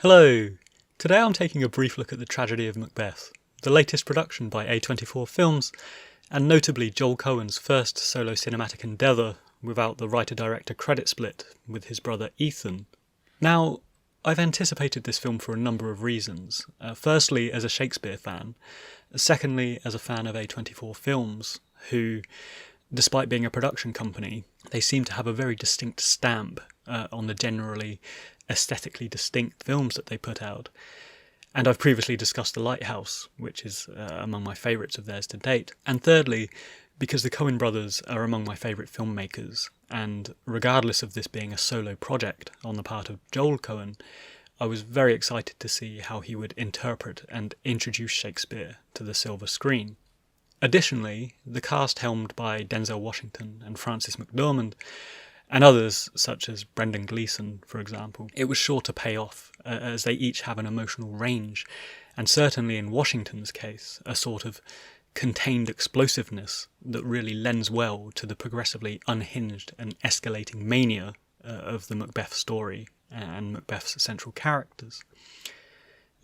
Hello! Today I'm taking a brief look at the Tragedy of Macbeth, the latest production by A24 Films, and notably Joel Coen's first solo cinematic endeavour without the writer-director credit split with his brother Ethan. Now, I've anticipated this film for a number of reasons. Firstly, as a Shakespeare fan. Secondly, as a fan of A24 Films, who, despite being a production company, they seem to have a very distinct stamp on the generally aesthetically distinct films that they put out. And I've previously discussed The Lighthouse, which is among my favourites of theirs to date. And thirdly, because the Coen brothers are among my favourite filmmakers, and regardless of this being a solo project on the part of Joel Coen, I was very excited to see how he would interpret and introduce Shakespeare to the silver screen. Additionally, the cast helmed by Denzel Washington and Frances McDormand, and others such as Brendan Gleeson, for example, it was sure to pay off, as they each have an emotional range, and certainly in Washington's case, a sort of contained explosiveness that really lends well to the progressively unhinged and escalating mania of the Macbeth story and Macbeth's central characters.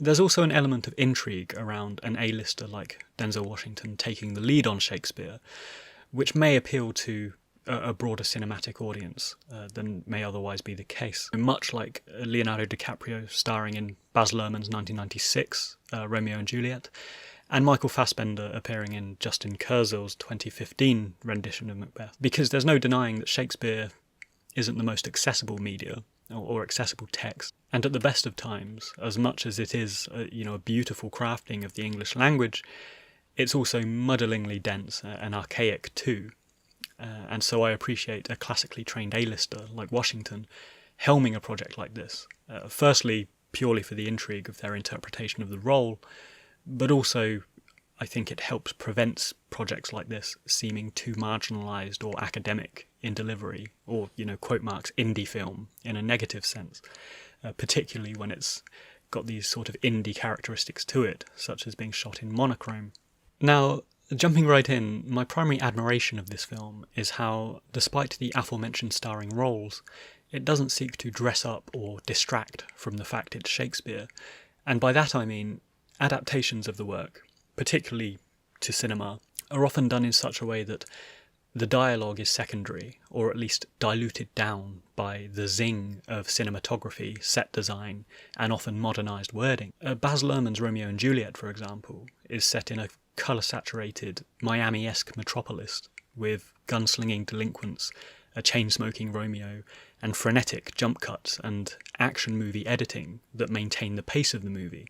There's also an element of intrigue around an A-lister like Denzel Washington taking the lead on Shakespeare, which may appeal to a broader cinematic audience than may otherwise be the case. Much like Leonardo DiCaprio starring in Baz Luhrmann's 1996 Romeo and Juliet, and Michael Fassbender appearing in Justin Kurzel's 2015 rendition of Macbeth. Because there's no denying that Shakespeare isn't the most accessible media, or accessible text, and at the best of times, as much as it is a beautiful crafting of the English language, it's also muddlingly dense and archaic too. And so I appreciate a classically trained A-lister like Washington helming a project like this, firstly purely for the intrigue of their interpretation of the role, but also I think it helps prevent projects like this seeming too marginalised or academic in delivery, or, quote marks, indie film in a negative sense, particularly when it's got these sort of indie characteristics to it, such as being shot in monochrome. Now, jumping right in, my primary admiration of this film is how, despite the aforementioned starring roles, it doesn't seek to dress up or distract from the fact it's Shakespeare, and by that I mean adaptations of the work, particularly to cinema, are often done in such a way that the dialogue is secondary, or at least diluted down by the zing of cinematography, set design, and often modernised wording. Baz Luhrmann's Romeo and Juliet, for example, is set in a colour-saturated, Miami-esque metropolis with gunslinging delinquents, a chain-smoking Romeo, and frenetic jump cuts and action movie editing that maintain the pace of the movie,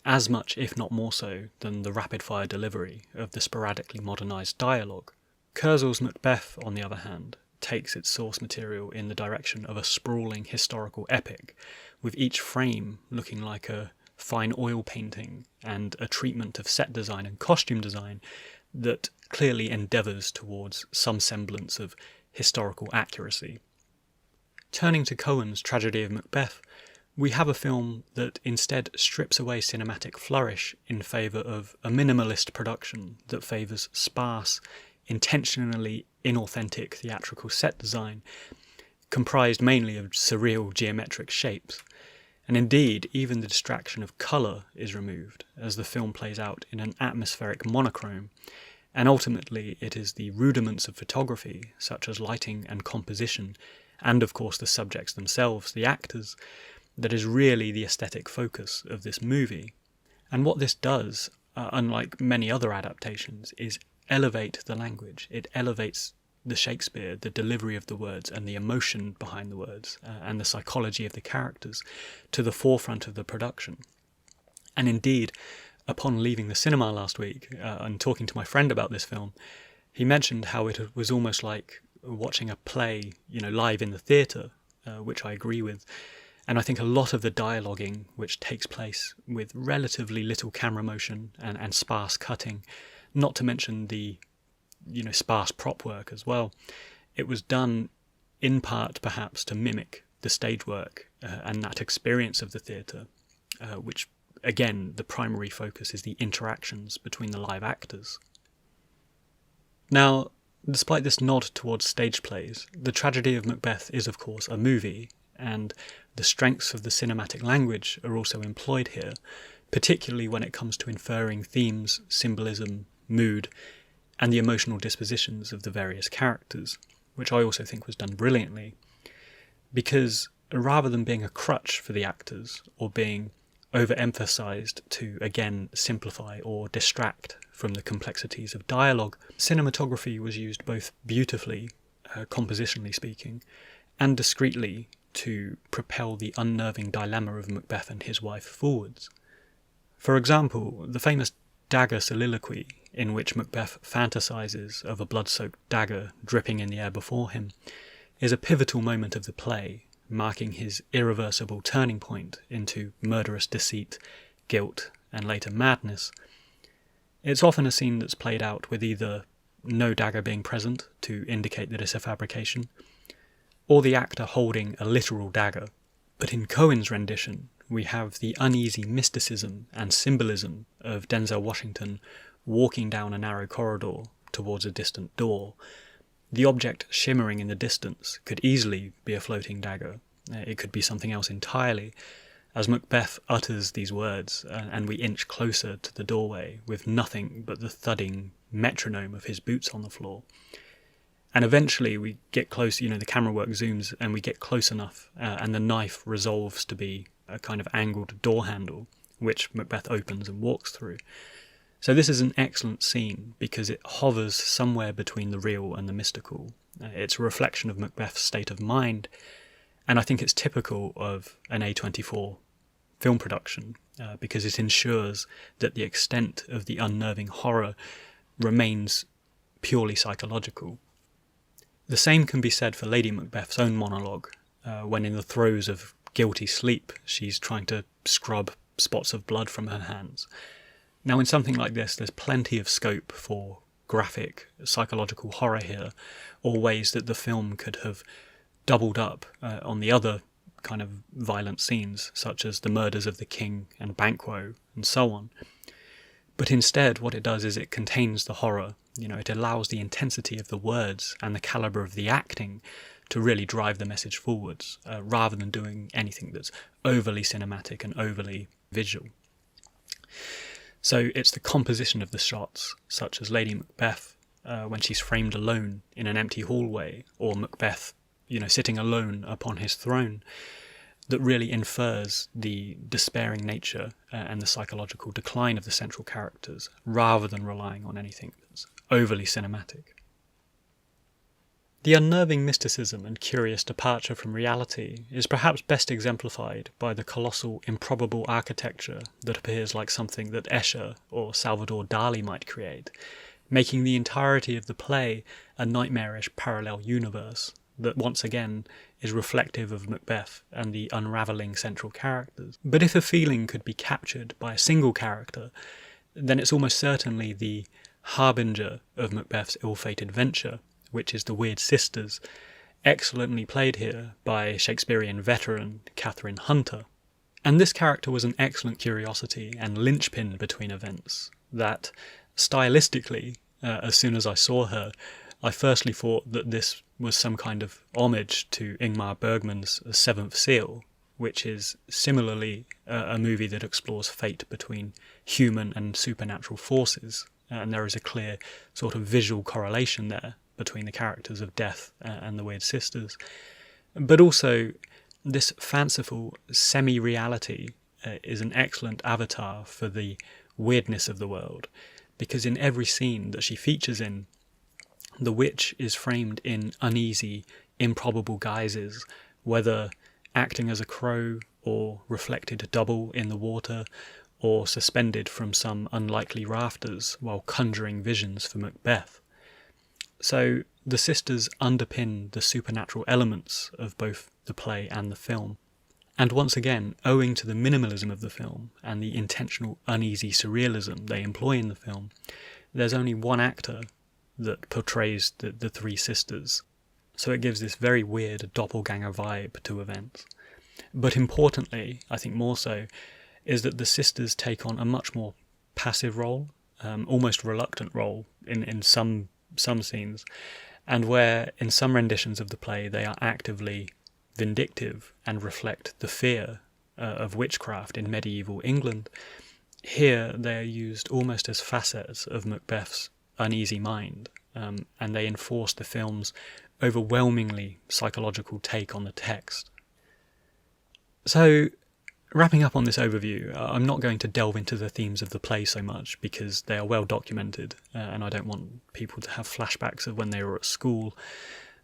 as much, if not more so, than the rapid-fire delivery of the sporadically modernised dialogue. Kurzel's Macbeth, on the other hand, takes its source material in the direction of a sprawling historical epic, with each frame looking like a fine oil painting and a treatment of set design and costume design that clearly endeavours towards some semblance of historical accuracy. Turning to Coen's Tragedy of Macbeth, we have a film that instead strips away cinematic flourish in favour of a minimalist production that favours sparse, intentionally inauthentic theatrical set design, comprised mainly of surreal geometric shapes. And indeed, even the distraction of colour is removed, as the film plays out in an atmospheric monochrome, and ultimately it is the rudiments of photography, such as lighting and composition, and of course the subjects themselves, the actors, that is really the aesthetic focus of this movie. And what this does, unlike many other adaptations, is elevate the language. It elevates the Shakespeare, the delivery of the words and the emotion behind the words and the psychology of the characters to the forefront of the production. And indeed, upon leaving the cinema last week and talking to my friend about this film, he mentioned how it was almost like watching a play, live in the theatre, which I agree with. And I think a lot of the dialoguing which takes place with relatively little camera motion and sparse cutting, not to mention the sparse prop work as well, it was done in part perhaps to mimic the stage work and that experience of the theatre, which again the primary focus is the interactions between the live actors. Now, despite this nod towards stage plays, the Tragedy of Macbeth is of course a movie, and the strengths of the cinematic language are also employed here, particularly when it comes to inferring themes, symbolism, mood, and the emotional dispositions of the various characters, which I also think was done brilliantly, because rather than being a crutch for the actors or being overemphasized to again simplify or distract from the complexities of dialogue, cinematography was used both beautifully, compositionally speaking, and discreetly to propel the unnerving dilemma of Macbeth and his wife forwards. For example, the famous dagger soliloquy, in which Macbeth fantasizes of a blood-soaked dagger dripping in the air before him, is a pivotal moment of the play, marking his irreversible turning point into murderous deceit, guilt, and later madness. It's often a scene that's played out with either no dagger being present to indicate that it's a fabrication, or the actor holding a literal dagger. But in Coen's rendition, we have the uneasy mysticism and symbolism of Denzel Washington walking down a narrow corridor towards a distant door. The object shimmering in the distance could easily be a floating dagger. It could be something else entirely, as Macbeth utters these words and we inch closer to the doorway with nothing but the thudding metronome of his boots on the floor. And eventually we get close, the camera work zooms and we get close enough and the knife resolves to be a kind of angled door handle, which Macbeth opens and walks through. So this is an excellent scene because it hovers somewhere between the real and the mystical. It's a reflection of Macbeth's state of mind, and I think it's typical of an A24 film production because it ensures that the extent of the unnerving horror remains purely psychological. The same can be said for Lady Macbeth's own monologue, when in the throes of guilty sleep she's trying to scrub spots of blood from her hands. Now in something like this there's plenty of scope for graphic psychological horror here, or ways that the film could have doubled up on the other kind of violent scenes, such as the murders of the king and Banquo and so on. But instead what it does is it contains the horror. It allows the intensity of the words and the calibre of the acting to really drive the message forwards, rather than doing anything that's overly cinematic and overly visual. So it's the composition of the shots, such as Lady Macbeth when she's framed alone in an empty hallway, or Macbeth, sitting alone upon his throne, that really infers the despairing nature and the psychological decline of the central characters, rather than relying on anything that's overly cinematic. The unnerving mysticism and curious departure from reality is perhaps best exemplified by the colossal improbable architecture that appears like something that Escher or Salvador Dali might create, making the entirety of the play a nightmarish parallel universe that once again is reflective of Macbeth and the unravelling central characters. But if a feeling could be captured by a single character, then it's almost certainly the harbinger of Macbeth's ill-fated venture, which is the Weird Sisters, excellently played here by Shakespearean veteran Catherine Hunter. And this character was an excellent curiosity and linchpin between events, that stylistically, as soon as I saw her, I firstly thought that this was some kind of homage to Ingmar Bergman's Seventh Seal, which is similarly a movie that explores fate between human and supernatural forces, and there is a clear sort of visual correlation there between the characters of Death and the Weird Sisters. But also, this fanciful semi-reality is an excellent avatar for the weirdness of the world, because in every scene that she features in, the witch is framed in uneasy, improbable guises, whether acting as a crow, or reflected double in the water, or suspended from some unlikely rafters while conjuring visions for Macbeth. So the sisters underpin the supernatural elements of both the play and the film. And once again, owing to the minimalism of the film and the intentional uneasy surrealism they employ in the film, there's only one actor that portrays the three sisters. So it gives this very weird doppelganger vibe to events. But importantly, I think more so, is that the sisters take on a much more passive role, almost reluctant role in some scenes, and where in some renditions of the play they are actively vindictive and reflect the fear of witchcraft in medieval England, here they are used almost as facets of Macbeth's uneasy mind, and they enforce the film's overwhelmingly psychological take on the text. So, wrapping up on this overview, I'm not going to delve into the themes of the play so much because they are well documented, and I don't want people to have flashbacks of when they were at school.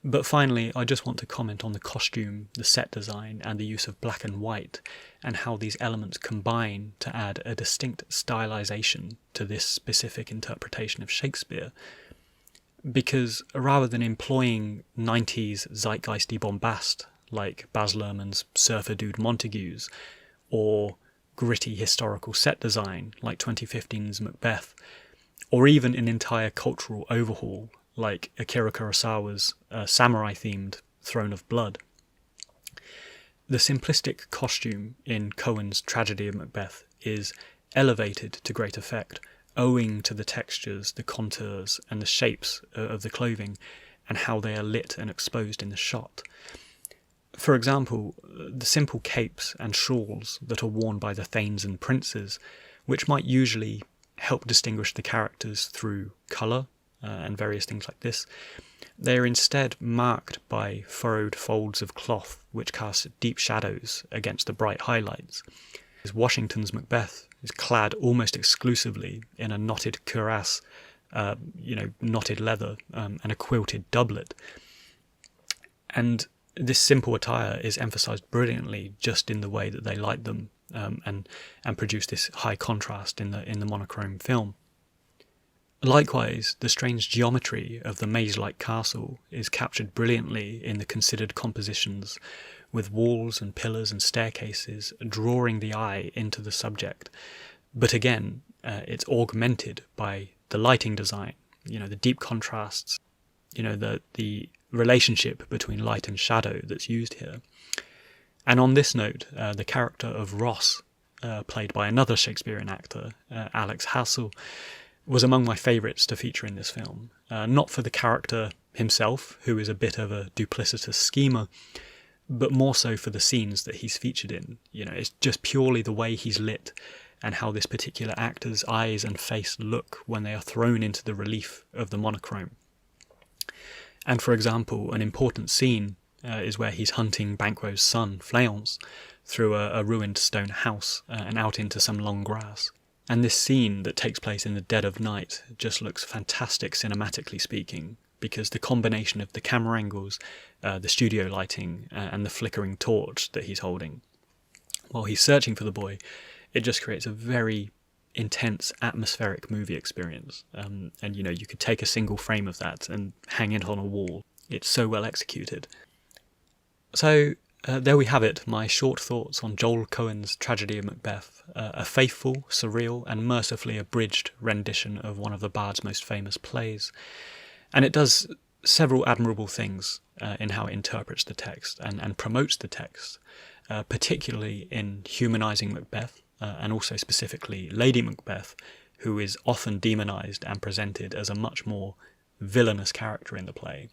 But finally, I just want to comment on the costume, the set design, and the use of black and white, and how these elements combine to add a distinct stylization to this specific interpretation of Shakespeare. Because rather than employing 90s zeitgeisty bombast like Baz Luhrmann's Surfer Dude Montagues, or gritty historical set design like 2015's Macbeth, or even an entire cultural overhaul like Akira Kurosawa's samurai-themed Throne of Blood, the simplistic costume in Coen's Tragedy of Macbeth is elevated to great effect owing to the textures, the contours, and the shapes of the clothing and how they are lit and exposed in the shot. For example, the simple capes and shawls that are worn by the thanes and princes, which might usually help distinguish the characters through colour and various things like this, they are instead marked by furrowed folds of cloth which cast deep shadows against the bright highlights. Washington's Macbeth is clad almost exclusively in a knotted cuirass, knotted leather, and a quilted doublet. And this simple attire is emphasised brilliantly just in the way that they light them and produce this high contrast in the monochrome film. Likewise, the strange geometry of the maze-like castle is captured brilliantly in the considered compositions, with walls and pillars and staircases drawing the eye into the subject. But again, it's augmented by the lighting design, the deep contrasts, the relationship between light and shadow that's used here. And on this note, the character of Ross, played by another Shakespearean actor, Alex Hassel, was among my favourites to feature in this film. Not for the character himself, who is a bit of a duplicitous schemer, but more so for the scenes that he's featured in. It's just purely the way he's lit and how this particular actor's eyes and face look when they are thrown into the relief of the monochrome. And for example, an important scene is where he's hunting Banquo's son, Fleance, through a ruined stone house and out into some long grass. And this scene that takes place in the dead of night just looks fantastic cinematically speaking, because the combination of the camera angles, the studio lighting, and the flickering torch that he's holding while he's searching for the boy, it just creates a very intense atmospheric movie experience. And you could take a single frame of that and hang it on a wall. It's so well executed. So there we have it, my short thoughts on Joel Coen's Tragedy of Macbeth, a faithful, surreal, and mercifully abridged rendition of one of the Bard's most famous plays. And it does several admirable things in how it interprets the text and promotes the text, particularly in humanising Macbeth, and also specifically Lady Macbeth, who is often demonised and presented as a much more villainous character in the play.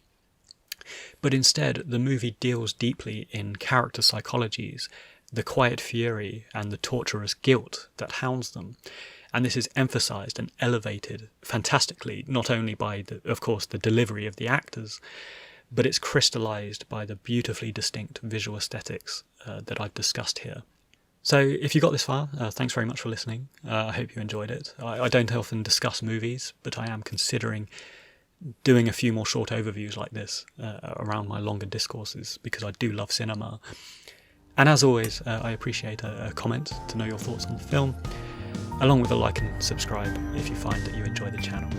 But instead, the movie deals deeply in character psychologies, the quiet fury and the torturous guilt that hounds them. And this is emphasised and elevated fantastically, not only by, of course, the delivery of the actors, but it's crystallised by the beautifully distinct visual aesthetics that I've discussed here. So if you got this far, thanks very much for listening. I hope you enjoyed it. I don't often discuss movies, but I am considering doing a few more short overviews like this around my longer discourses, because I do love cinema. And as always, I appreciate a comment to know your thoughts on the film, along with a like and subscribe if you find that you enjoy the channel.